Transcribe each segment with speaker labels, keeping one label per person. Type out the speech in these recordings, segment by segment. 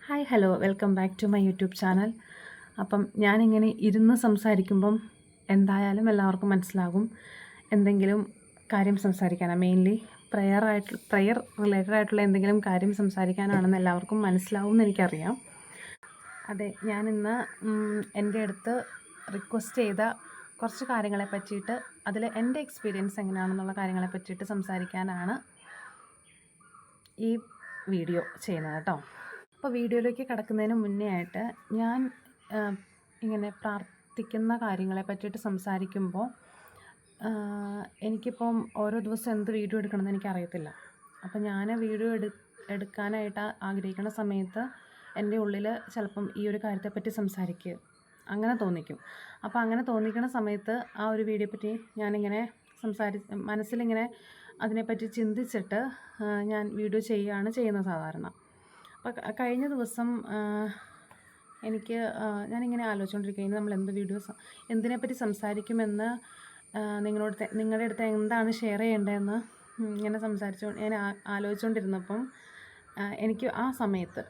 Speaker 1: Hi hello welcome back to my YouTube channel. അപ്പം ഞാനിങ്ങനെ ഇരുന്ന് സംസാരിക്കുമ്പം എന്തായാലും എല്ലാവർക്കും മനസ്സിലാകും എന്തെങ്കിലും കാര്യം സംസാരിക്കാനാണ്. മെയിൻലി പ്രയർ റിലേറ്റഡ് ആയിട്ടുള്ള എന്തെങ്കിലും കാര്യം സംസാരിക്കാനാണെന്ന് എല്ലാവർക്കും മനസ്സിലാവും എന്ന് എനിക്കറിയാം. അതെ, ഞാനിന്ന് എൻ്റെ അടുത്ത് റിക്വസ്റ്റ് ചെയ്ത കുറച്ച് കാര്യങ്ങളെ പറ്റിയിട്ട്, അതിൽ എൻ്റെ എക്സ്പീരിയൻസ് എങ്ങനെയാണെന്നുള്ള കാര്യങ്ങളെ പറ്റിയിട്ട് സംസാരിക്കാനാണ് ഈ വീഡിയോ ചെയ്യുന്നത് കേട്ടോ. അപ്പോൾ വീഡിയോയിലേക്ക് കടക്കുന്നതിന് മുന്നേ ആയിട്ട് ഞാൻ ഇങ്ങനെ പ്രാർത്ഥിക്കുന്ന കാര്യങ്ങളെ പറ്റിയിട്ട് സംസാരിക്കുമ്പോൾ എനിക്കിപ്പം ഓരോ ദിവസം എന്ത് വീഡിയോ എടുക്കണമെന്ന് എനിക്കറിയത്തില്ല. അപ്പോൾ ഞാൻ വീഡിയോ എടുക്കാനായിട്ട് ആഗ്രഹിക്കുന്ന സമയത്ത് എൻ്റെ ഉള്ളിൽ ചിലപ്പം ഈ ഒരു കാര്യത്തെപ്പറ്റി സംസാരിക്കുക അങ്ങനെ തോന്നിക്കും. അപ്പോൾ അങ്ങനെ തോന്നിക്കുന്ന സമയത്ത് ആ ഒരു വീഡിയോ പറ്റി ഞാനിങ്ങനെ മനസ്സിലിങ്ങനെ അതിനെപ്പറ്റി ചിന്തിച്ചിട്ട് ഞാൻ വീഡിയോ ചെയ്യുകയാണ് ചെയ്യുന്നത് സാധാരണ. അപ്പോൾ കഴിഞ്ഞ ദിവസം എനിക്ക് ഞാനിങ്ങനെ ആലോചിച്ചുകൊണ്ടിരിക്കുക, ഇനി നമ്മൾ എന്തിനെപ്പറ്റി സംസാരിക്കുമെന്ന് നിങ്ങളുടെ അടുത്ത് എന്താണ് ഷെയർ ചെയ്യേണ്ടതെന്ന് ഇങ്ങനെ ഞാൻ ആലോചിച്ചുകൊണ്ടിരുന്നപ്പം എനിക്ക് ആ സമയത്ത്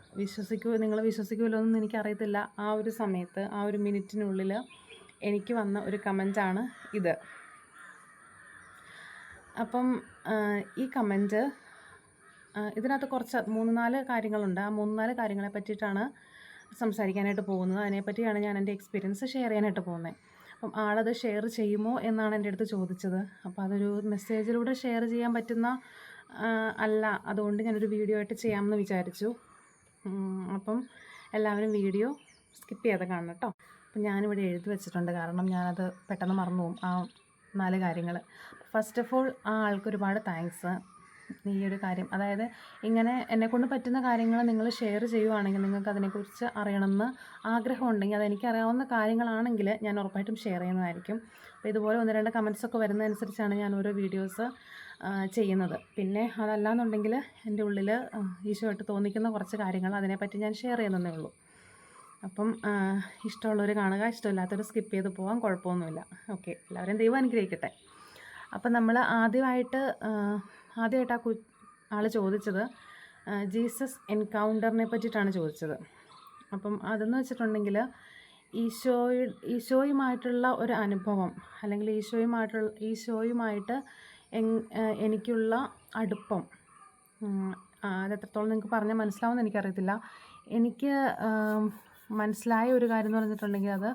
Speaker 1: നിങ്ങൾ വിശ്വസിക്കുമല്ലോ എന്നൊന്നും എനിക്കറിയത്തില്ല. ആ ഒരു സമയത്ത് ആ ഒരു മിനിറ്റിനുള്ളിൽ എനിക്ക് വന്ന ഒരു കമൻറ്റാണ് ഇത്. അപ്പം ഈ കമൻറ്റ് ഇതിനകത്ത് കുറച്ച് 3-4 കാര്യങ്ങളുണ്ട്. ആ 3-4 കാര്യങ്ങളെ പറ്റിയിട്ടാണ് സംസാരിക്കാനായിട്ട് പോകുന്നത്. അതിനെപ്പറ്റിയാണ് ഞാൻ എൻ്റെ എക്സ്പീരിയൻസ് ഷെയർ ചെയ്യാനായിട്ട് പോകുന്നത്. അപ്പം ആളത് ഷെയർ ചെയ്യുമോ എന്നാണ് എൻ്റെ അടുത്ത് ചോദിച്ചത്. അപ്പോൾ അതൊരു മെസ്സേജിലൂടെ ഷെയർ ചെയ്യാൻ പറ്റുന്ന അല്ല, അതുകൊണ്ട് ഞാനൊരു വീഡിയോ ആയിട്ട് ചെയ്യാമെന്ന് വിചാരിച്ചു. അപ്പം എല്ലാവരും വീഡിയോ സ്കിപ്പ് ചെയ്യാതെ കാണണം കേട്ടോ. അപ്പം ഞാനിവിടെ എഴുതി വെച്ചിട്ടുണ്ട്, കാരണം ഞാനത് പെട്ടെന്ന് മറന്നു പോകും ആ 4 കാര്യങ്ങൾ. ഫസ്റ്റ് ഓഫ് ഓൾ ആ ആൾക്ക് ഒരുപാട് താങ്ക്സ്. ഈ ഒരു കാര്യം, അതായത് ഇങ്ങനെ എന്നെക്കൊണ്ട് പറ്റുന്ന കാര്യങ്ങൾ നിങ്ങൾ ഷെയർ ചെയ്യുവാണെങ്കിൽ, നിങ്ങൾക്ക് അതിനെക്കുറിച്ച് അറിയണമെന്ന് ആഗ്രഹമുണ്ടെങ്കിൽ, അതെനിക്കറിയാവുന്ന കാര്യങ്ങളാണെങ്കിൽ ഞാൻ ഉറപ്പായിട്ടും ഷെയർ ചെയ്യുന്നതായിരിക്കും. അപ്പോൾ ഇതുപോലെ 1-2 കമൻറ്റ്സൊക്കെ വരുന്നതനുസരിച്ചാണ് ഞാൻ ഓരോ വീഡിയോസ് ചെയ്യുന്നത്. പിന്നെ അതല്ലാന്നുണ്ടെങ്കിൽ എൻ്റെ ഉള്ളിൽ ഈശോയായിട്ട് തോന്നിക്കുന്ന കുറച്ച് കാര്യങ്ങൾ അതിനെപ്പറ്റി ഞാൻ ഷെയർ ചെയ്യുന്നതേ ഉള്ളൂ. അപ്പം ഇഷ്ടമുള്ളവർ കാണുക, ഇഷ്ടമില്ലാത്തവർ സ്കിപ്പ് ചെയ്ത് പോകാൻ കുഴപ്പമൊന്നുമില്ല. ഓക്കെ, എല്ലാവരും ദൈവം അനുഗ്രഹിക്കട്ടെ. അപ്പം നമ്മൾ ആദ്യമായിട്ട് ആ ആൾ ചോദിച്ചത് ജീസസ് എൻകൗണ്ടറിനെ പറ്റിയിട്ടാണ് ചോദിച്ചത്. അപ്പം അതെന്ന് വെച്ചിട്ടുണ്ടെങ്കിൽ ഈശോയുമായിട്ടുള്ള ഒരു അനുഭവം, അല്ലെങ്കിൽ ഈശോയുമായിട്ട് എനിക്കുള്ള അടുപ്പം, അതെത്രത്തോളം നിങ്ങൾക്ക് പറഞ്ഞാൽ മനസ്സിലാവുമെന്ന് എനിക്കറിയത്തില്ല. എനിക്ക് മനസ്സിലായ ഒരു കാര്യം എന്ന് പറഞ്ഞിട്ടുണ്ടെങ്കിൽ, അത്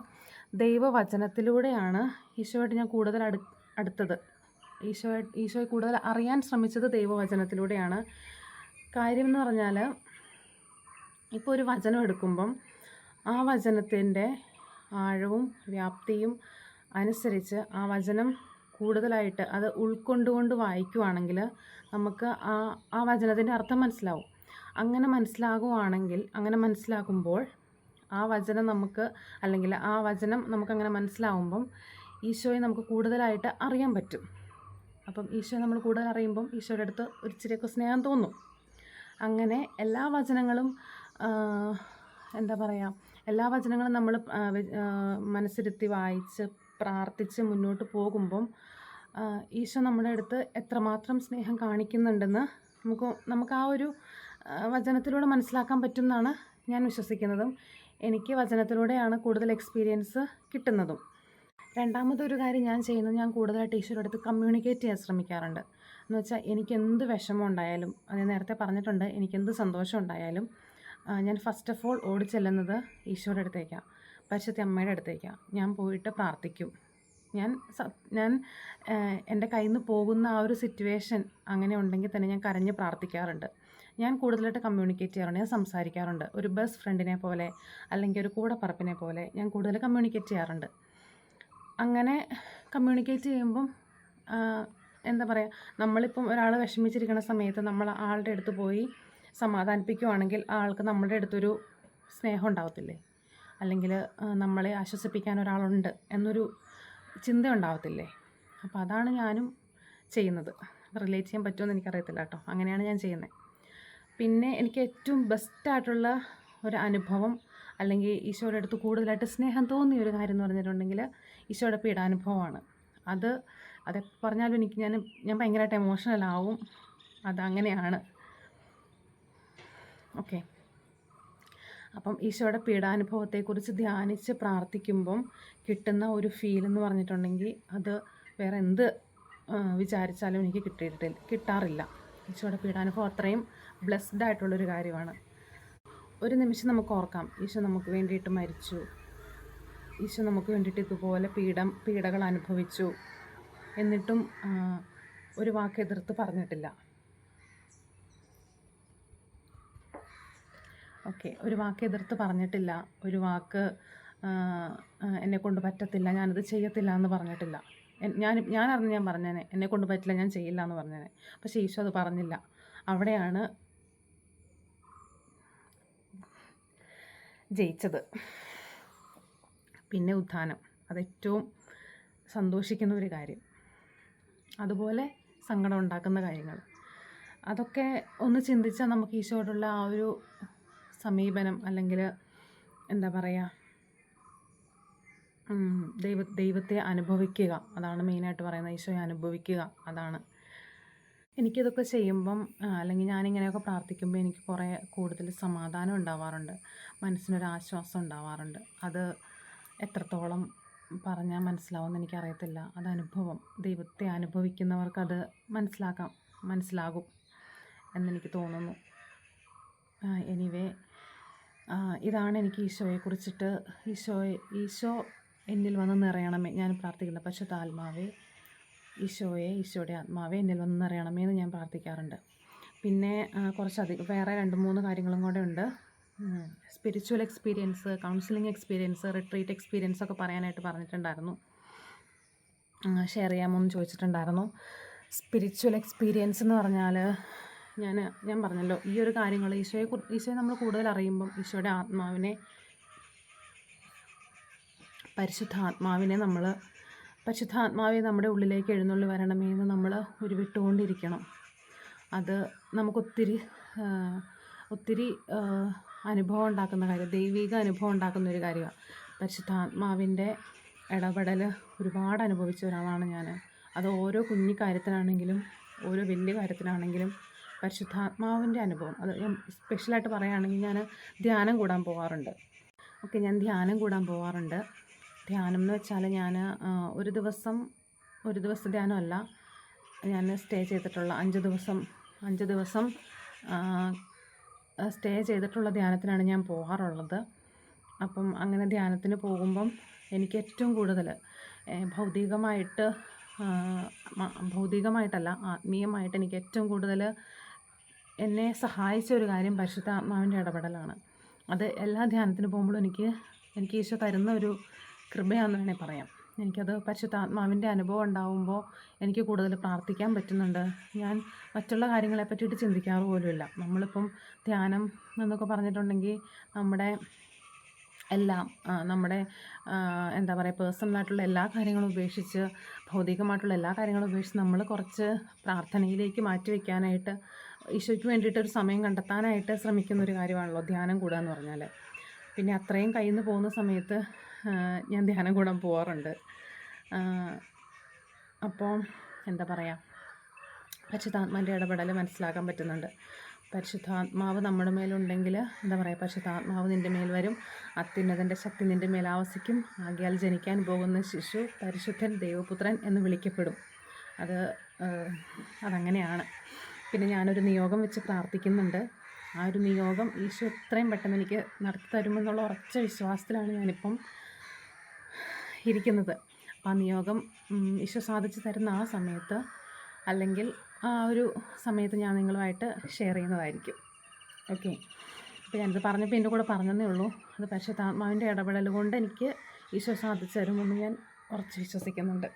Speaker 1: ദൈവവചനത്തിലൂടെയാണ് ഈശോയായിട്ട് ഞാൻ കൂടുതൽ അടുത്തത്. ഈശോയെ കൂടുതൽ അറിയാൻ ശ്രമിച്ചത് ദൈവവചനത്തിലൂടെയാണ്. കാര്യം എന്ന് പറഞ്ഞാൽ, ഇപ്പോൾ ഒരു വചനം എടുക്കുമ്പം ആ വചനത്തിൻ്റെ ആഴവും വ്യാപ്തിയും അനുസരിച്ച് ആ വചനം കൂടുതലായിട്ട് അത് ഉൾക്കൊണ്ടുകൊണ്ട് വായിക്കുവാണെങ്കിൽ നമുക്ക് ആ വചനത്തിൻ്റെ അർത്ഥം മനസ്സിലാവും. അങ്ങനെ മനസ്സിലാക്കുമ്പോൾ ആ വചനം നമുക്കങ്ങനെ മനസ്സിലാവുമ്പം ഈശോയെ നമുക്ക് കൂടുതലായിട്ട് അറിയാൻ പറ്റും. അപ്പം ഈശോയെ നമ്മൾ കൂടുതൽ അറിയുമ്പം ഈശോയുടെ അടുത്ത് ഒരിച്ചിരിയൊക്കെ സ്നേഹം തോന്നും. അങ്ങനെ എല്ലാ വചനങ്ങളും നമ്മൾ നമുക്ക് വായിച്ച് പ്രാർത്ഥിച്ച് മുന്നോട്ട് പോകുമ്പം ഈശോ നമ്മുടെ അടുത്ത് എത്രമാത്രം സ്നേഹം കാണിക്കുന്നുണ്ടെന്ന് നമുക്ക് ആ ഒരു വചനത്തിലൂടെ മനസ്സിലാക്കാൻ പറ്റും എന്നാണ് ഞാൻ വിശ്വസിക്കുന്നതും. എനിക്ക് വചനത്തിലൂടെയാണ് കൂടുതൽ എക്സ്പീരിയൻസ് കിട്ടുന്നതും. രണ്ടാമതൊരു കാര്യം ഞാൻ കൂടുതലായിട്ട് ഈശോയുടെ അടുത്ത് കമ്മ്യൂണിക്കേറ്റ് ചെയ്യാൻ ശ്രമിക്കാറുണ്ട്. എന്ന് വെച്ചാൽ എനിക്കെന്ത് വിഷമം ഉണ്ടായാലും, അത് ഞാൻ നേരത്തെ പറഞ്ഞിട്ടുണ്ട്, എനിക്കെന്ത് സന്തോഷം ഉണ്ടായാലും ഞാൻ ഫസ്റ്റ് ഓഫ് ഓൾ ഓടിച്ചെല്ലുന്നത് ഈശോയുടെ അടുത്തേക്കാണ്, പരിശുദ്ധ അമ്മയുടെ അടുത്തേക്കാണ്. ഞാൻ പോയിട്ട് പ്രാർത്ഥിക്കും. ഞാൻ എൻ്റെ കയ്യിൽ നിന്ന് പോകുന്ന ആ ഒരു സിറ്റുവേഷൻ അങ്ങനെ ഉണ്ടെങ്കിൽ തന്നെ ഞാൻ കരഞ്ഞ് പ്രാർത്ഥിക്കാറുണ്ട്. ഞാൻ കൂടുതലായിട്ട് കമ്മ്യൂണിക്കേറ്റ് ചെയ്യാറുണ്ട്, ഞാൻ സംസാരിക്കാറുണ്ട്. ഒരു ബെസ്റ്റ് ഫ്രണ്ടിനെ പോലെ, അല്ലെങ്കിൽ ഒരു കൂടപ്പറപ്പിനെ പോലെ ഞാൻ കൂടുതൽ കമ്മ്യൂണിക്കേറ്റ് ചെയ്യാറുണ്ട്. അങ്ങനെ കമ്മ്യൂണിക്കേറ്റ് ചെയ്യുമ്പം എന്താ പറയുക, നമ്മളിപ്പം ഒരാൾ വിഷമിച്ചിരിക്കുന്ന സമയത്ത് നമ്മൾ ആളുടെ അടുത്ത് പോയി സമാധാനിപ്പിക്കുകയാണെങ്കിൽ ആൾക്ക് നമ്മുടെ അടുത്തൊരു സ്നേഹം ഉണ്ടാവത്തില്ലേ, അല്ലെങ്കിൽ നമ്മളെ ആശ്വസിപ്പിക്കാൻ ഒരാളുണ്ട് എന്നൊരു ചിന്ത ഉണ്ടാവത്തില്ലേ. അപ്പോൾ അതാണ് ഞാനും ചെയ്യുന്നത്. റിലേറ്റ് ചെയ്യാൻ പറ്റുമെന്ന് എനിക്കറിയത്തില്ല കേട്ടോ, അങ്ങനെയാണ് ഞാൻ ചെയ്യുന്നത്. പിന്നെ എനിക്ക് ഏറ്റവും ബെസ്റ്റായിട്ടുള്ള ഒരു അനുഭവം, അല്ലെങ്കിൽ ഈശോയുടെ അടുത്ത് കൂടുതലായിട്ട് സ്നേഹം തോന്നിയ ഒരു കാര്യം എന്ന് പറഞ്ഞിട്ടുണ്ടെങ്കിൽ ഈശോയുടെ പീഡാനുഭവമാണ്. അതെപ്പോൾ പറഞ്ഞാലും ഞാൻ ഭയങ്കരമായിട്ട് എമോഷണൽ ആവും. അതങ്ങനെയാണ്. ഓക്കെ, അപ്പം ഈശോയുടെ പീഡാനുഭവത്തെക്കുറിച്ച് ധ്യാനിച്ച് പ്രാർത്ഥിക്കുമ്പം കിട്ടുന്ന ഒരു ഫീൽ എന്ന് പറഞ്ഞിട്ടുണ്ടെങ്കിൽ അത് വേറെ എന്ത് വിചാരിച്ചാലും എനിക്ക് കിട്ടാറില്ല. ഈശോയുടെ പീഡാനുഭവം അത്രയും ബ്ലെസ്ഡ് ആയിട്ടുള്ളൊരു കാര്യമാണ്. ഒരു നിമിഷം നമുക്ക് ഓർക്കാം, ഈശോ നമുക്ക് വേണ്ടിയിട്ട് മരിച്ചു, ഈശോ നമുക്ക് വേണ്ടിയിട്ട് ഇതുപോലെ പീഡകൾ അനുഭവിച്ചു, എന്നിട്ടും ഒരു വാക്ക് എതിർത്ത് പറഞ്ഞിട്ടില്ല. ഒരു വാക്ക് എതിർത്ത് പറഞ്ഞിട്ടില്ല, ഒരു വാക്ക് എന്നെക്കൊണ്ട് പറ്റത്തില്ല, ഞാനത് ചെയ്യത്തില്ല എന്ന് പറഞ്ഞിട്ടില്ല. ഞാനറിഞ്ഞ് ഞാൻ പറഞ്ഞേനെ, എന്നെക്കൊണ്ട് പറ്റില്ല, ഞാൻ ചെയ്യില്ല എന്ന് പറഞ്ഞേനെ. പക്ഷേ ഈശോ അത് പറഞ്ഞില്ല. അവിടെയാണ് ജയിച്ചത്. പിന്നെ ഉത്ഥാനം, അതേറ്റവും സന്തോഷിക്കുന്ന ഒരു കാര്യം. അതുപോലെ സങ്കടം ഉണ്ടാക്കുന്ന കാര്യങ്ങൾ, അതൊക്കെ ഒന്ന് ചിന്തിച്ചാൽ നമുക്ക് ഈശോയോടുള്ള ആ ഒരു സമീപനം, അല്ലെങ്കിൽ എന്താ പറയുക, ദൈവത്തെ അനുഭവിക്കുക, അതാണ് മെയിനായിട്ട് പറയുന്നത്. ഈശോയെ അനുഭവിക്കുക, അതാണ്. എനിക്കിതൊക്കെ ചെയ്യുമ്പം അല്ലെങ്കിൽ ഞാനിങ്ങനെയൊക്കെ പ്രാർത്ഥിക്കുമ്പോൾ എനിക്ക് കുറേ കൂടുതൽ സമാധാനം ഉണ്ടാവാറുണ്ട്, മനസ്സിനൊരാശ്വാസം ഉണ്ടാവാറുണ്ട്. അത് എത്രത്തോളം പറഞ്ഞാൽ മനസ്സിലാവുമെന്ന് എനിക്കറിയത്തില്ല. അത് അനുഭവം, ദൈവത്തെ അനുഭവിക്കുന്നവർക്കത് മനസ്സിലാകും എന്നെനിക്ക് തോന്നുന്നു. എനിവേ, ഇതാണ് എനിക്ക് ഈശോയെക്കുറിച്ചിട്ട്, ഈശോ എന്നിൽ വന്ന് നിറയണമേ, ഞാൻ പ്രാർത്ഥിക്കുന്ന പരിശുദ്ധാത്മാവേ, ഈശോയുടെ ആത്മാവേ എന്നിൽ വന്ന് നിറയണമേ എന്ന് ഞാൻ പ്രാർത്ഥിക്കാറുണ്ട്. പിന്നെ കുറച്ചധികം വേറെ 2-3 കാര്യങ്ങളും കൂടെ ഉണ്ട്. Spiritual experience, counselling experience, retreat experience ഒക്കെ പറയാനായിട്ട് പറഞ്ഞിട്ടുണ്ടായിരുന്നു, ഷെയർ ചെയ്യാമോ എന്ന് ചോദിച്ചിട്ടുണ്ടായിരുന്നു. സ്പിരിച്വൽ എക്സ്പീരിയൻസ് എന്ന് പറഞ്ഞാൽ ഞാൻ പറഞ്ഞല്ലോ, ഈ ഒരു കാര്യങ്ങൾ ഈശോയെ നമ്മൾ കൂടുതൽ അറിയുമ്പം ഈശോയുടെ പരിശുദ്ധാത്മാവെ നമ്മുടെ ഉള്ളിലേക്ക് എഴുന്നള്ളി വരണമേ എന്ന് നമ്മൾ ഉരുവിട്ടുകൊണ്ടിരിക്കണം. അത് നമുക്കൊത്തിരി അനുഭവം ഉണ്ടാക്കുന്ന കാര്യം, ദൈവിക അനുഭവം ഉണ്ടാക്കുന്ന ഒരു കാര്യമാണ്. പരിശുദ്ധാത്മാവിൻ്റെ ഇടപെടൽ ഒരുപാട് അനുഭവിച്ച ഒരാളാണ് ഞാൻ. അത് ഓരോ കുഞ്ഞു കാര്യത്തിനാണെങ്കിലും ഓരോ വലിയ കാര്യത്തിനാണെങ്കിലും പരിശുദ്ധാത്മാവിൻ്റെ അനുഭവം, അത് ഞാൻ സ്പെഷ്യലായിട്ട് പറയുകയാണെങ്കിൽ ഞാൻ ധ്യാനം കൂടാൻ പോകാറുണ്ട്. ഞാൻ ധ്യാനം കൂടാൻ പോകാറുണ്ട്. ധ്യാനം എന്ന് വെച്ചാൽ ഞാൻ ഒരു ദിവസം ധ്യാനമല്ല, ഞാൻ സ്റ്റേ ചെയ്തിട്ടുള്ള 5 ദിവസം സ്റ്റേ ചെയ്തിട്ടുള്ള ധ്യാനത്തിനാണ് ഞാൻ പോകാറുള്ളത്. അപ്പം അങ്ങനെ ധ്യാനത്തിന് പോകുമ്പം എനിക്ക് ഏറ്റവും കൂടുതൽ ഭൗതികമായിട്ടല്ല, ആത്മീയമായിട്ട് എനിക്ക് ഏറ്റവും കൂടുതൽ എന്നെ സഹായിച്ച ഒരു കാര്യം പരിശുദ്ധാത്മാവിൻ്റെ ഇടപെടലാണ്. അത് എല്ലാ ധ്യാനത്തിന് പോകുമ്പോഴും എനിക്ക് ഈശോ തരുന്ന ഒരു കൃപയാണെന്ന് വേണേൽ പറയാം. എനിക്കത് പരിശുദ്ധാത്മാവിൻ്റെ അനുഭവം ഉണ്ടാകുമ്പോൾ എനിക്ക് കൂടുതൽ പ്രാർത്ഥിക്കാൻ പറ്റുന്നുണ്ട്. ഞാൻ മറ്റുള്ള കാര്യങ്ങളെ പറ്റിയിട്ട് ചിന്തിക്കാറ് പോലുമില്ല. നമ്മളിപ്പം ധ്യാനം എന്നൊക്കെ പറഞ്ഞിട്ടുണ്ടെങ്കിൽ നമ്മുടെ എന്താ പറയുക, പേഴ്സണലായിട്ടുള്ള എല്ലാ കാര്യങ്ങളും ഉപേക്ഷിച്ച്, ഭൗതികമായിട്ടുള്ള എല്ലാ കാര്യങ്ങളും ഉപേക്ഷിച്ച് നമ്മൾ കുറച്ച് പ്രാർത്ഥനയിലേക്ക് മാറ്റിവെക്കാനായിട്ട്, ഈശോയ്ക്ക് വേണ്ടിയിട്ടൊരു സമയം കണ്ടെത്താനായിട്ട് ശ്രമിക്കുന്ന ഒരു കാര്യമാണല്ലോ ധ്യാനം കൂടുക എന്ന് പറഞ്ഞാൽ. പിന്നെ അത്രയും കയ്യിൽ നിന്ന് പോകുന്ന സമയത്ത് ഞാൻ ധ്യാനം കൂടാൻ പോകാറുണ്ട്. അപ്പോൾ എന്താ പറയുക, പരിശുദ്ധാത്മാവിൻ്റെ ഇടപെടൽ മനസ്സിലാക്കാൻ പറ്റുന്നുണ്ട്. പരിശുദ്ധാത്മാവ് നമ്മുടെ മേലുണ്ടെങ്കിൽ എന്താ പറയുക, പരിശുദ്ധാത്മാവ് നിൻ്റെ മേൽ വരും, അത്യുന്നതൻ്റെ ശക്തി നിൻ്റെ മേൽ ആവസിക്കും, ആകയാൽ ജനിക്കാൻ പോകുന്ന ശിശു പരിശുദ്ധൻ ദൈവപുത്രൻ എന്ന് വിളിക്കപ്പെടും. അതങ്ങനെയാണ്. പിന്നെ ഞാനൊരു നിയോഗം വെച്ച് പ്രാർത്ഥിക്കുന്നുണ്ട്. ആ ഒരു നിയോഗം ഈശോ എത്രയും പെട്ടെന്ന് എനിക്ക് നടത്തി തരുമെന്നുള്ള ഉറച്ച വിശ്വാസത്തിലാണ് ഞാനിപ്പം ഇരിക്കുന്നത്. അപ്പോൾ ആ നിയോഗം ഈശോ സാധിച്ചു തരുന്ന ആ സമയത്ത്, അല്ലെങ്കിൽ ആ ഒരു സമയത്ത് ഞാൻ നിങ്ങളുമായിട്ട് ഷെയർ ചെയ്യുന്നതായിരിക്കും. അപ്പോൾ ഞാനിത് പറഞ്ഞപ്പോൾ എൻ്റെ കൂടെ പറഞ്ഞതേ ഉള്ളൂ. അത് പരിശുദ്ധാത്മാവിൻ്റെ ഇടപെടൽ കൊണ്ട് എനിക്ക് ഈശോ സാധിച്ചു തരുമെന്ന് ഞാൻ ഉറച്ച് വിശ്വസിക്കുന്നുണ്ട്.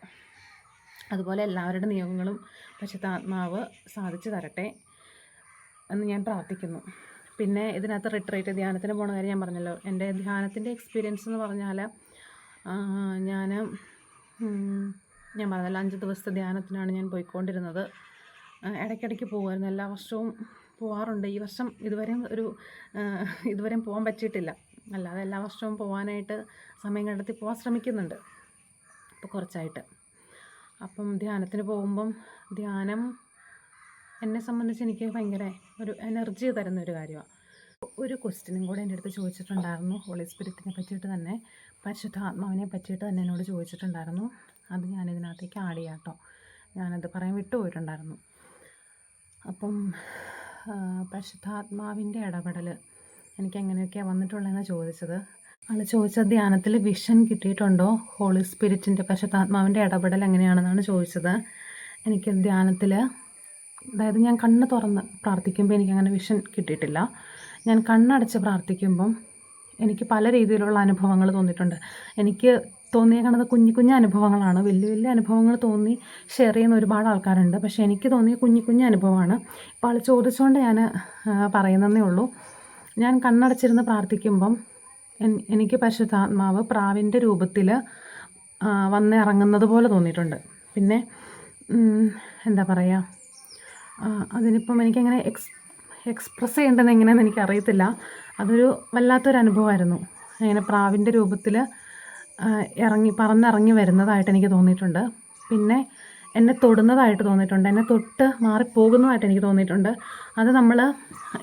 Speaker 1: അതുപോലെ എല്ലാവരുടെ നിയോഗങ്ങളും പരിശുദ്ധാത്മാവ് സാധിച്ചു തരട്ടെ എന്ന് ഞാൻ പ്രാർത്ഥിക്കുന്നു. പിന്നെ ഇതിനകത്ത് റിട്രീറ്റ് ധ്യാനത്തിന് പോകുന്ന കാര്യം ഞാൻ പറഞ്ഞല്ലോ. എൻ്റെ ധ്യാനത്തിൻ്റെ എക്സ്പീരിയൻസ് എന്ന് പറഞ്ഞാൽ, ഞാൻ പറഞ്ഞല്ലോ 5 ദിവസത്തെ ധ്യാനത്തിനാണ് ഞാൻ പോയിക്കൊണ്ടിരുന്നത്. ഇടയ്ക്കിടയ്ക്ക് പോകുമായിരുന്നു, എല്ലാ വർഷവും പോകാറുണ്ട്. ഈ വർഷം ഇതുവരെയും പോകാൻ പറ്റിയിട്ടില്ല. അല്ലാതെ എല്ലാ വർഷവും പോകാനായിട്ട് സമയം കണ്ടെത്തി പോകാൻ ശ്രമിക്കുന്നുണ്ട് ഇപ്പോൾ കുറച്ചായിട്ട്. അപ്പം ധ്യാനത്തിന് പോകുമ്പം ധ്യാനം എന്നെ സംബന്ധിച്ച് എനിക്ക് ഭയങ്കര ഒരു എനർജി തരുന്നൊരു കാര്യമാണ്. ഒരു ക്വസ്റ്റ്യനും കൂടെ എൻ്റെ അടുത്ത് ചോദിച്ചിട്ടുണ്ടായിരുന്നു, ഹോളി സ്പിരിറ്റിനെ പറ്റിയിട്ട് തന്നെ, പരിശുദ്ധാത്മാവിനെ പറ്റിയിട്ട് തന്നെ എന്നോട് ചോദിച്ചിട്ടുണ്ടായിരുന്നു. അത് ഞാനിതിനകത്തേക്ക് ആഡ് ചെയ്യാം കേട്ടോ. ഞാനത് പറയാൻ വിട്ടുപോയിട്ടുണ്ടായിരുന്നു. അപ്പം പരിശുദ്ധാത്മാവിൻ്റെ ഇടപെടൽ എനിക്ക് എങ്ങനെയൊക്കെയാണ് വന്നിട്ടുള്ളതെന്ന് ചോദിച്ചത്. ആൾ ചോദിച്ച ധ്യാനത്തിൽ വിഷൻ കിട്ടിയിട്ടുണ്ടോ, ഹോളി സ്പിരിറ്റിൻ്റെ പരിശുദ്ധാത്മാവിൻ്റെ ഇടപെടൽ എങ്ങനെയാണെന്നാണ് ചോദിച്ചത്. എനിക്ക് ധ്യാനത്തിൽ, അതായത് ഞാൻ കണ്ണ് തുറന്ന് പ്രാർത്ഥിക്കുമ്പോൾ എനിക്കങ്ങനെ വിഷൻ കിട്ടിയിട്ടില്ല. ഞാൻ കണ്ണടച്ച് പ്രാർത്ഥിക്കുമ്പം എനിക്ക് പല രീതിയിലുള്ള അനുഭവങ്ങൾ തോന്നിയിട്ടുണ്ട്. എനിക്ക് തോന്നിയേക്കണത് കുഞ്ഞു കുഞ്ഞു അനുഭവങ്ങളാണ്. വലിയ വലിയ അനുഭവങ്ങൾ തോന്നി ഷെയർ ചെയ്യുന്ന ഒരുപാട് ആൾക്കാരുണ്ട്. പക്ഷേ എനിക്ക് തോന്നിയ കുഞ്ഞു കുഞ്ഞു അനുഭവമാണ്. ഇപ്പോൾ ആൾ ചോദിച്ചുകൊണ്ട് ഞാൻ പറയുന്നതേ ഉള്ളൂ. ഞാൻ കണ്ണടച്ചിരുന്ന് പ്രാർത്ഥിക്കുമ്പം എനിക്ക് പരിശുദ്ധാത്മാവ് പ്രാവിൻ്റെ രൂപത്തിൽ വന്നിറങ്ങുന്നത് പോലെ തോന്നിയിട്ടുണ്ട്. പിന്നെ എന്താ പറയുക, അതിനിപ്പം എനിക്കങ്ങനെ എക്സ്പ്രസ് ചെയ്യേണ്ടത് എങ്ങനെയാണെന്ന് എനിക്കറിയത്തില്ല. അതൊരു വല്ലാത്തൊരു അനുഭവമായിരുന്നു. അങ്ങനെ പ്രാവിൻ്റെ രൂപത്തിൽ പറന്നിറങ്ങി വരുന്നതായിട്ട് എനിക്ക് തോന്നിയിട്ടുണ്ട്. പിന്നെ എന്നെ തൊടുന്നതായിട്ട് തോന്നിയിട്ടുണ്ട്. എന്നെ തൊട്ട് മാറിപ്പോകുന്നതായിട്ട് എനിക്ക് തോന്നിയിട്ടുണ്ട്. അത്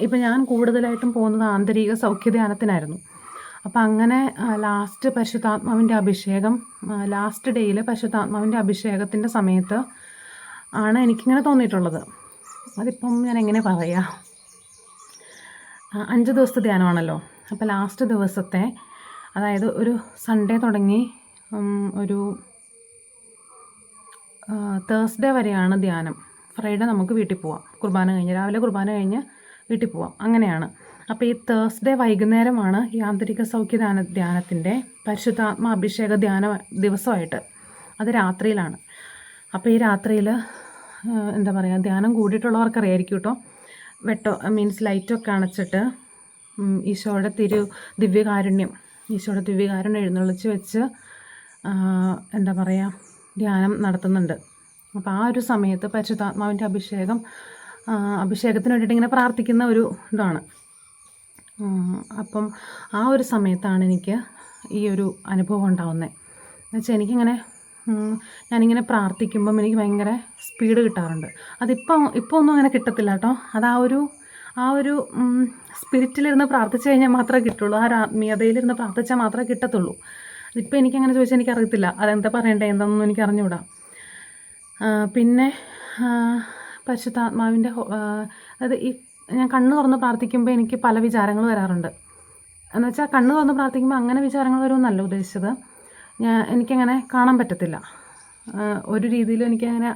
Speaker 1: ഇപ്പം ഞാൻ കൂടുതലായിട്ടും പോകുന്നത് ആന്തരിക സൗഖ്യധ്യാനത്തിനായിരുന്നു. അപ്പം അങ്ങനെ ലാസ്റ്റ് പരിശുദ്ധാത്മാവിൻ്റെ അഭിഷേകം, ലാസ്റ്റ് ഡേയിൽ പരിശുദ്ധാത്മാവിൻ്റെ അഭിഷേകത്തിൻ്റെ സമയത്ത് ആണ് എനിക്കിങ്ങനെ തോന്നിയിട്ടുള്ളത്. അതിപ്പം ഞാൻ എങ്ങനെ പറയാം, 5 ദിവസത്തെ ധ്യാനമാണല്ലോ. അപ്പോൾ ലാസ്റ്റ് ദിവസത്തെ, അതായത് ഒരു സൺഡേ തുടങ്ങി ഒരു തേഴ്സ്ഡേ വരെയാണ് ധ്യാനം. ഫ്രൈഡേ നമുക്ക് വീട്ടിൽ പോവാം, കുർബാന കഴിഞ്ഞ്, രാവിലെ കുർബാന കഴിഞ്ഞ് വീട്ടിൽ പോവാം, അങ്ങനെയാണ്. അപ്പോൾ ഈ തേഴ്സ്ഡേ വൈകുന്നേരമാണ് ഈ ആന്തരിക സൗഖ്യ ധ്യാനത്തിൻ്റെ പരിശുദ്ധാത്മ അഭിഷേക ധ്യാന ദിവസമായിട്ട്. അത് രാത്രിയിലാണ്. അപ്പോൾ ഈ രാത്രിയിൽ എന്താ പറയുക, ധ്യാനം കൂടിയിട്ടുള്ളവർക്ക് അറിയായിരിക്കും കേട്ടോ. മീൻസ് ലൈറ്റൊക്കെ അണച്ചിട്ട് ഈശോയുടെ ദിവ്യകാരുണ്യം എഴുന്നള്ളിച്ച് വെച്ച് എന്താ പറയുക, ധ്യാനം നടത്തുന്നുണ്ട്. അപ്പോൾ ആ ഒരു സമയത്ത് പരിശുദ്ധാത്മാവിൻ്റെ അഭിഷേകത്തിന് വേണ്ടിയിട്ട് ഇങ്ങനെ പ്രാർത്ഥിക്കുന്ന ഒരു ഇതാണ്. അപ്പം ആ ഒരു സമയത്താണ് എനിക്ക് ഈ ഒരു അനുഭവം ഉണ്ടാകുന്നത്. എന്നുവെച്ചാൽ എനിക്കിങ്ങനെ ഞാനിങ്ങനെ പ്രാർത്ഥിക്കുമ്പം എനിക്ക് ഭയങ്കര സ്പീഡ് കിട്ടാറുണ്ട്. ഇപ്പോൾ ഒന്നും അങ്ങനെ കിട്ടത്തില്ല കേട്ടോ. അത് ആ ഒരു സ്പിരിറ്റിലിരുന്ന് പ്രാർത്ഥിച്ചു കഴിഞ്ഞാൽ മാത്രമേ കിട്ടുള്ളൂ. ആ ഒരു ആത്മീയതയിലിരുന്ന് പ്രാർത്ഥിച്ചാൽ മാത്രമേ കിട്ടത്തുള്ളൂ. അതിപ്പോൾ എനിക്കങ്ങനെ ചോദിച്ചാൽ എനിക്കറിയത്തില്ല അതെന്താ പറയണ്ടേ, എന്താണെന്നൊന്നും എനിക്ക് അറിഞ്ഞുകൂടാ. പിന്നെ പരിശുദ്ധാത്മാവിൻ്റെ അതായത് ഞാൻ കണ്ണ് തുറന്ന് പ്രാർത്ഥിക്കുമ്പോൾ എനിക്ക് പല വിചാരങ്ങൾ വരാറുണ്ട്. എന്നുവെച്ചാൽ കണ്ണ് തുറന്ന് പ്രാർത്ഥിക്കുമ്പോൾ അങ്ങനെ വിചാരങ്ങൾ വരുമെന്നല്ല ഉദ്ദേശിച്ചത്. എനിക്കങ്ങനെ കാണാൻ പറ്റത്തില്ല. ഒരു രീതിയിലും എനിക്കങ്ങനെ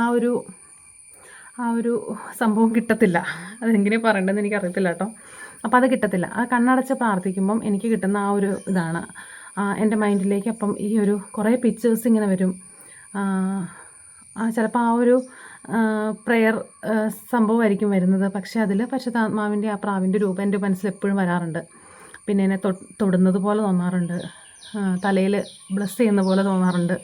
Speaker 1: ആ ഒരു സംഭവം കിട്ടത്തില്ല. അതെങ്ങനെയാണ് പറയേണ്ടതെന്ന് എനിക്കറിയത്തില്ല കേട്ടോ. അപ്പോൾ അത് കിട്ടത്തില്ല. അത് കണ്ണടച്ച് പ്രാർത്ഥിക്കുമ്പം എനിക്ക് കിട്ടുന്ന ആ ഒരു ഇതാണ് എൻ്റെ മൈൻഡിലേക്ക്. അപ്പം ഈ ഒരു കുറേ പിക്ചേഴ്സ് ഇങ്ങനെ വരും. ചിലപ്പോൾ ആ ഒരു പ്രെയർ സംഭവമായിരിക്കും വരുന്നത്. പക്ഷേ അതിൽ പരിശുദ്ധാത്മാവിൻ്റെ ആ പ്രാവിൻ്റെ രൂപം എൻ്റെ മനസ്സിൽ എപ്പോഴും വരാറുണ്ട്. പിന്നെ എന്നെ തൊടുന്നത് പോലെ തോന്നാറുണ്ട്, തലയിൽ ബ്ലസ് ചെയ്യുന്ന പോലെ തോന്നാറുണ്ട്.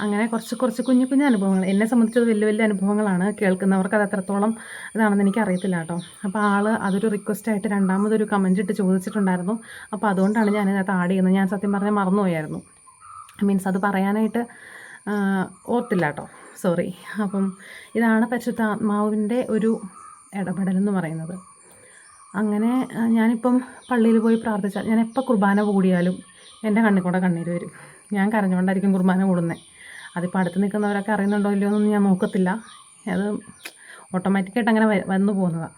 Speaker 1: അങ്ങനെ കുറച്ച് കുഞ്ഞു കുഞ്ഞു അനുഭവങ്ങൾ. എന്നെ സംബന്ധിച്ചത് വലിയ വലിയ അനുഭവങ്ങളാണ്. കേൾക്കുന്നവർക്ക് അത് എത്രത്തോളം ഇതാണെന്ന് എനിക്ക് അറിയത്തില്ല കേട്ടോ. അപ്പോൾ അതൊരു റിക്വസ്റ്റായിട്ട് രണ്ടാമതൊരു കമൻറ്റ് ഇട്ട് ചോദിച്ചിട്ടുണ്ടായിരുന്നു. അപ്പോൾ അതുകൊണ്ടാണ് ഞാനിതിനകത്ത് ആഡ് ചെയ്യുന്നത്. ഞാൻ സത്യം പറഞ്ഞാൽ മറന്നുപോയായിരുന്നു. മീൻസ് അത് പറയാനായിട്ട് ഓർത്തില്ല കേട്ടോ, സോറി. അപ്പം ഇതാണ് പരിശുദ്ധാത്മാവിൻ്റെ ഒരു ഇടപെടലെന്ന് പറയുന്നത്. അങ്ങനെ ഞാനിപ്പം പള്ളിയിൽ പോയി പ്രാർത്ഥിച്ചാൽ, ഞാൻ എപ്പോൾ കുർബാന കൂടിയാലും എൻ്റെ കണ്ണിൽ കൂടെ കണ്ണീര് വരും. ഞാൻ കരഞ്ഞുകൊണ്ടായിരിക്കും കുർബാന കൂടുന്നത്. അതിപ്പോൾ അടുത്ത് നിൽക്കുന്നവരൊക്കെ അറിയുന്നുണ്ടോ ഇല്ലയോ എന്നൊന്നും ഞാൻ നോക്കത്തില്ല. അത് ഓട്ടോമാറ്റിക്കായിട്ട് അങ്ങനെ വന്നു പോകുന്നതാണ്.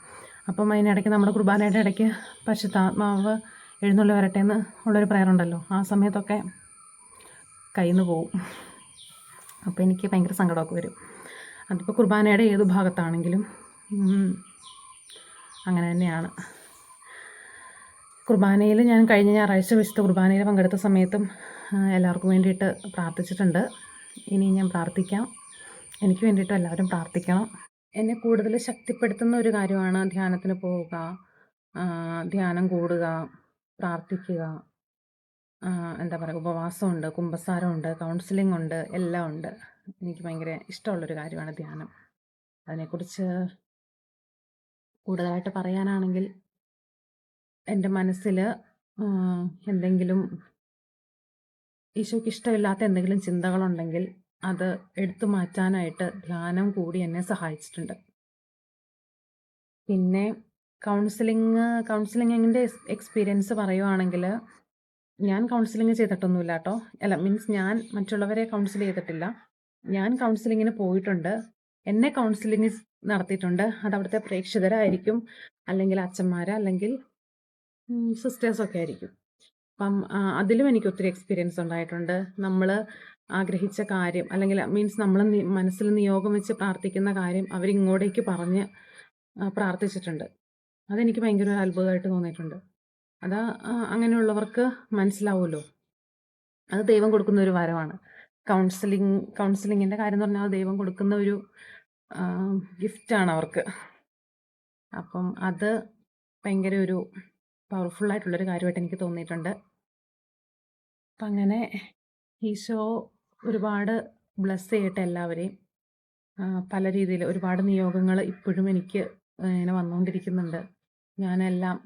Speaker 1: അപ്പം അതിനിടയ്ക്ക് നമ്മുടെ കുർബാനയുടെ ഇടയ്ക്ക് പരിശുദ്ധാത്മാവ് എഴുന്നള്ളി വരട്ടെ എന്ന് ഉള്ളൊരു പ്രയർ ഉണ്ടല്ലോ, ആ സമയത്തൊക്കെ കയ്യിൽ നിന്ന് പോവും. അപ്പോൾ എനിക്ക് ഭയങ്കര സങ്കടമൊക്കെ വരും. അതിപ്പോൾ കുർബാനയുടെ ഏത് ഭാഗത്താണെങ്കിലും അങ്ങനെ തന്നെയാണ്. കുർബാനയിൽ ഞാൻ കഴിഞ്ഞ ഞായറാഴ്ച വിശുദ്ധ കുർബാനയിൽ പങ്കെടുത്ത സമയത്തും എല്ലാവർക്കും വേണ്ടിയിട്ട് പ്രാർത്ഥിച്ചിട്ടുണ്ട്. ഇനി ഞാൻ പ്രാർത്ഥിക്കാം. എനിക്ക് വേണ്ടിയിട്ടും എല്ലാവരും പ്രാർത്ഥിക്കണം. എന്നെ കൂടുതൽ ശക്തിപ്പെടുത്തുന്ന ഒരു കാര്യമാണ് ധ്യാനത്തിന് പോവുക, ധ്യാനം കൂടുക, പ്രാർത്ഥിക്കുക. എന്താ പറയുക, ഉപവാസമുണ്ട്, കുമ്പസാരമുണ്ട്, കൗൺസിലിംഗ് ഉണ്ട്, എല്ലാം ഉണ്ട്. എനിക്ക് ഭയങ്കര ഇഷ്ടമുള്ളൊരു കാര്യമാണ് ധ്യാനം. അതിനെക്കുറിച്ച് കൂടുതലായിട്ട് പറയാനാണെങ്കിൽ എൻ്റെ മനസ്സിൽ എന്തെങ്കിലും ഈശോയ്ക്ക് ഇഷ്ടമില്ലാത്ത എന്തെങ്കിലും ചിന്തകളുണ്ടെങ്കിൽ അത് എടുത്തു മാറ്റാനായിട്ട് ധ്യാനം കൂടി എന്നെ സഹായിച്ചിട്ടുണ്ട്. പിന്നെ കൗൺസിലിങ്ങിൻ്റെ എക്സ്പീരിയൻസ് പറയുവാണെങ്കിൽ, ഞാൻ കൗൺസിലിംഗ് ചെയ്തിട്ടൊന്നുമില്ല കേട്ടോ. അല്ല, മീൻസ് ഞാൻ മറ്റുള്ളവരെ കൗൺസിൽ ചെയ്തിട്ടില്ല. ഞാൻ കൗൺസിലിങ്ങിന് പോയിട്ടുണ്ട്. എന്നെ കൗൺസിലിംഗ് നടത്തിയിട്ടുണ്ട്. അത് അവിടുത്തെ പ്രേക്ഷകരായിരിക്കും, അല്ലെങ്കിൽ അച്ഛന്മാർ, അല്ലെങ്കിൽ സിസ്റ്റേഴ്സൊക്കെ ആയിരിക്കും. അപ്പം അതിലും എനിക്ക് ഒത്തിരി എക്സ്പീരിയൻസ് ഉണ്ടായിട്ടുണ്ട്. നമ്മൾ ആഗ്രഹിച്ച കാര്യം, അല്ലെങ്കിൽ മീൻസ് നമ്മൾ മനസ്സിൽ നിയോഗം വെച്ച് പ്രാർത്ഥിക്കുന്ന കാര്യം അവരിങ്ങോട്ടേക്ക് പറഞ്ഞ് പ്രാർത്ഥിച്ചിട്ടുണ്ട്. അതെനിക്ക് ഭയങ്കര ഒരു അത്ഭുതമായിട്ട് തോന്നിയിട്ടുണ്ട്. അത് അങ്ങനെയുള്ളവർക്ക് മനസ്സിലാവുമല്ലോ. അത് ദൈവം കൊടുക്കുന്ന ഒരു വരമാണ്. കൗൺസിലിങ്ങിൻ്റെ കാര്യം എന്ന് പറഞ്ഞാൽ ദൈവം കൊടുക്കുന്ന ഒരു ഗിഫ്റ്റാണ് അവർക്ക്. അപ്പം അത് ഭയങ്കര ഒരു പവർഫുള്ളായിട്ടുള്ളൊരു കാര്യമായിട്ട് എനിക്ക് തോന്നിയിട്ടുണ്ട്. അപ്പം അങ്ങനെ ഈശോ ഒരുപാട് ബ്ലെസ് ചെയ്യട്ടെ എല്ലാവരെയും. പല രീതിയിൽ ഒരുപാട് നിയോഗങ്ങൾ ഇപ്പോഴും എനിക്ക് ഇങ്ങനെ വന്നുകൊണ്ടിരിക്കുന്നുണ്ട്. ഞാനെല്ലാം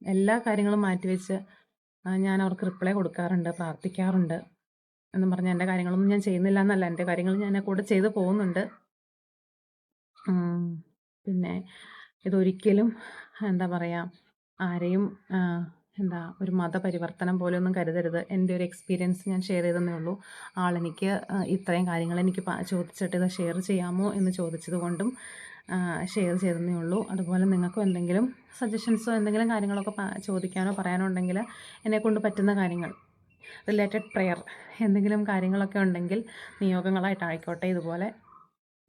Speaker 1: എല്ലാ കാര്യങ്ങളും മാറ്റിവെച്ച് ഞാൻ അവർക്ക് റിപ്ലൈ കൊടുക്കാറുണ്ട്, പ്രാർത്ഥിക്കാറുണ്ട്. എന്നും പറഞ്ഞ് എൻ്റെ കാര്യങ്ങളൊന്നും ഞാൻ ചെയ്യുന്നില്ല എന്നല്ല, എൻ്റെ കാര്യങ്ങൾ ഞാൻ കൂടെ ചെയ്ത് പോകുന്നുണ്ട്. പിന്നെ ഇതൊരിക്കലും എന്താ പറയുക, ആരെയും ഒരു മതപരിവർത്തനം പോലെയൊന്നും കരുതരുത്. എൻ്റെ ഒരു എക്സ്പീരിയൻസ് ഞാൻ ഷെയർ ചെയ്തെന്നേ ഉള്ളൂ. ആളെനിക്ക് ഇത്രയും കാര്യങ്ങൾ എനിക്ക് ചോദിച്ചിട്ട് ഇത് ഷെയർ ചെയ്യാമോ എന്ന് ചോദിച്ചത് കൊണ്ടും ഷെയർ ചെയ്തെന്നേ ഉള്ളൂ. അതുപോലെ നിങ്ങൾക്കും എന്തെങ്കിലും സജഷൻസോ എന്തെങ്കിലും കാര്യങ്ങളൊക്കെ ചോദിക്കാനോ പറയാനോ ഉണ്ടെങ്കിൽ, എന്നെക്കൊണ്ട് പറ്റുന്ന കാര്യങ്ങൾ, റിലേറ്റഡ് പ്രെയർ എന്തെങ്കിലും കാര്യങ്ങളൊക്കെ ഉണ്ടെങ്കിൽ, നിയോഗങ്ങളായിട്ടായിക്കോട്ടെ, ഇതുപോലെ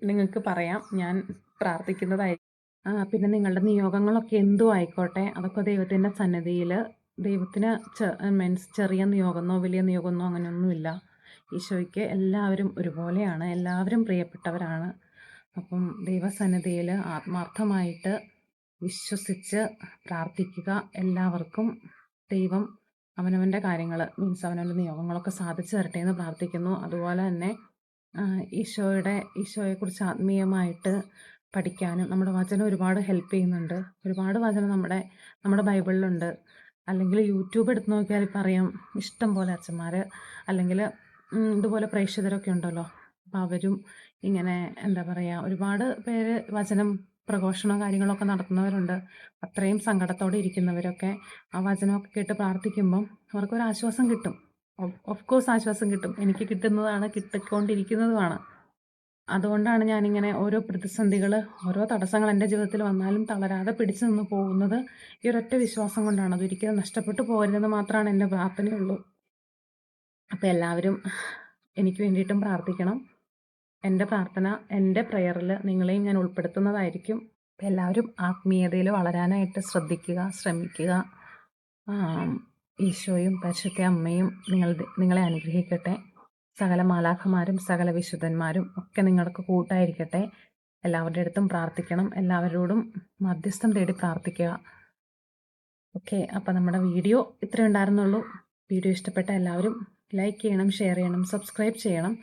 Speaker 1: നിങ്ങൾക്ക് പറയാം. ഞാൻ പ്രാർത്ഥിക്കുന്നതായിരിക്കും. പിന്നെ നിങ്ങളുടെ നിയോഗങ്ങളൊക്കെ എന്തും ആയിക്കോട്ടെ, അതൊക്കെ ദൈവത്തിൻ്റെ സന്നിധിയിൽ, ദൈവത്തിന് മീൻസ് ചെറിയ നിയോഗമെന്നോ വലിയ നിയോഗമെന്നോ അങ്ങനെയൊന്നുമില്ല. ഈശോയ്ക്ക് എല്ലാവരും ഒരുപോലെയാണ്, എല്ലാവരും പ്രിയപ്പെട്ടവരാണ്. അപ്പം ദൈവസന്നിധിയിൽ ആത്മാർത്ഥമായിട്ട് വിശ്വസിച്ച് പ്രാർത്ഥിക്കുക. എല്ലാവർക്കും ദൈവം അവനവൻ്റെ കാര്യങ്ങൾ, മീൻസ് അവനവൻ്റെ നിയോഗങ്ങളൊക്കെ സാധിച്ചു തരട്ടെ എന്ന് പ്രാർത്ഥിക്കുന്നു. അതുപോലെ തന്നെ ഈശോയെക്കുറിച്ച് ആത്മീയമായിട്ട് പഠിക്കാനും നമ്മുടെ വചനം ഒരുപാട് ഹെൽപ്പ് ചെയ്യുന്നുണ്ട്. ഒരുപാട് വചനം നമ്മുടെ ബൈബിളിലുണ്ട്. അല്ലെങ്കിൽ യൂട്യൂബ് എടുത്ത് നോക്കിയാൽ ഇപ്പം അറിയാം, ഇഷ്ടം പോലെ അച്ഛന്മാർ, അല്ലെങ്കിൽ ഇതുപോലെ പ്രേക്ഷിതരൊക്കെ ഉണ്ടല്ലോ. അപ്പോൾ അവരും ഇങ്ങനെ എന്താ പറയുക, ഒരുപാട് പേര് വചനം പ്രഘോഷണവും കാര്യങ്ങളൊക്കെ നടത്തുന്നവരുണ്ട്. അത്രയും സങ്കടത്തോടെ ഇരിക്കുന്നവരൊക്കെ ആ വചനമൊക്കെ കേട്ട് പ്രാർത്ഥിക്കുമ്പം അവർക്കൊരാശ്വാസം കിട്ടും. ഓഫ് കോഴ്സ് ആശ്വാസം കിട്ടും. എനിക്ക് കിട്ടുന്നതാണ്, കിട്ടിക്കൊണ്ടിരിക്കുന്നതുമാണ്. അതുകൊണ്ടാണ് ഞാനിങ്ങനെ ഓരോ പ്രതിസന്ധികൾ, ഓരോ തടസ്സങ്ങൾ എൻ്റെ ജീവിതത്തിൽ വന്നാലും തളരാതെ പിടിച്ചു നിന്ന് പോകുന്നത് ഈ ഒരൊറ്റ വിശ്വാസം കൊണ്ടാണ്. അതൊരിക്കലും നഷ്ടപ്പെട്ടു പോകരുതെന്ന് മാത്രമാണ് എൻ്റെ പ്രാർത്ഥനയുള്ളൂ. അപ്പോൾ എല്ലാവരും എനിക്ക് വേണ്ടിയിട്ടും പ്രാർത്ഥിക്കണം. എൻ്റെ പ്രാർത്ഥന, എൻ്റെ പ്രെയറിൽ നിങ്ങളെയും ഞാൻ ഉൾപ്പെടുത്തുന്നതായിരിക്കും. അപ്പോൾ എല്ലാവരും ആത്മീയതയിൽ വളരാനായിട്ട് ശ്രമിക്കുക. ഈശോയും പരിശുദ്ധ അമ്മയും നിങ്ങളെ അനുഗ്രഹിക്കട്ടെ. സകല മാലാഖമാരും സകല വിശുദ്ധന്മാരും ഒക്കെ നിങ്ങൾക്ക് കൂട്ടായിരിക്കട്ടെ. എല്ലാവരുടെ അടുത്തും പ്രാർത്ഥിക്കണം. എല്ലാവരോടും മധ്യസ്ഥം തേടി പ്രാർത്ഥിക്കുക. ഓക്കെ, അപ്പോൾ നമ്മുടെ വീഡിയോ ഇത്രയേ ഉണ്ടായിരുന്നുള്ളൂ. വീഡിയോ ഇഷ്ടപ്പെട്ട എല്ലാവരും ലൈക്ക് ചെയ്യണം, ഷെയർ ചെയ്യണം, സബ്സ്ക്രൈബ് ചെയ്യണം.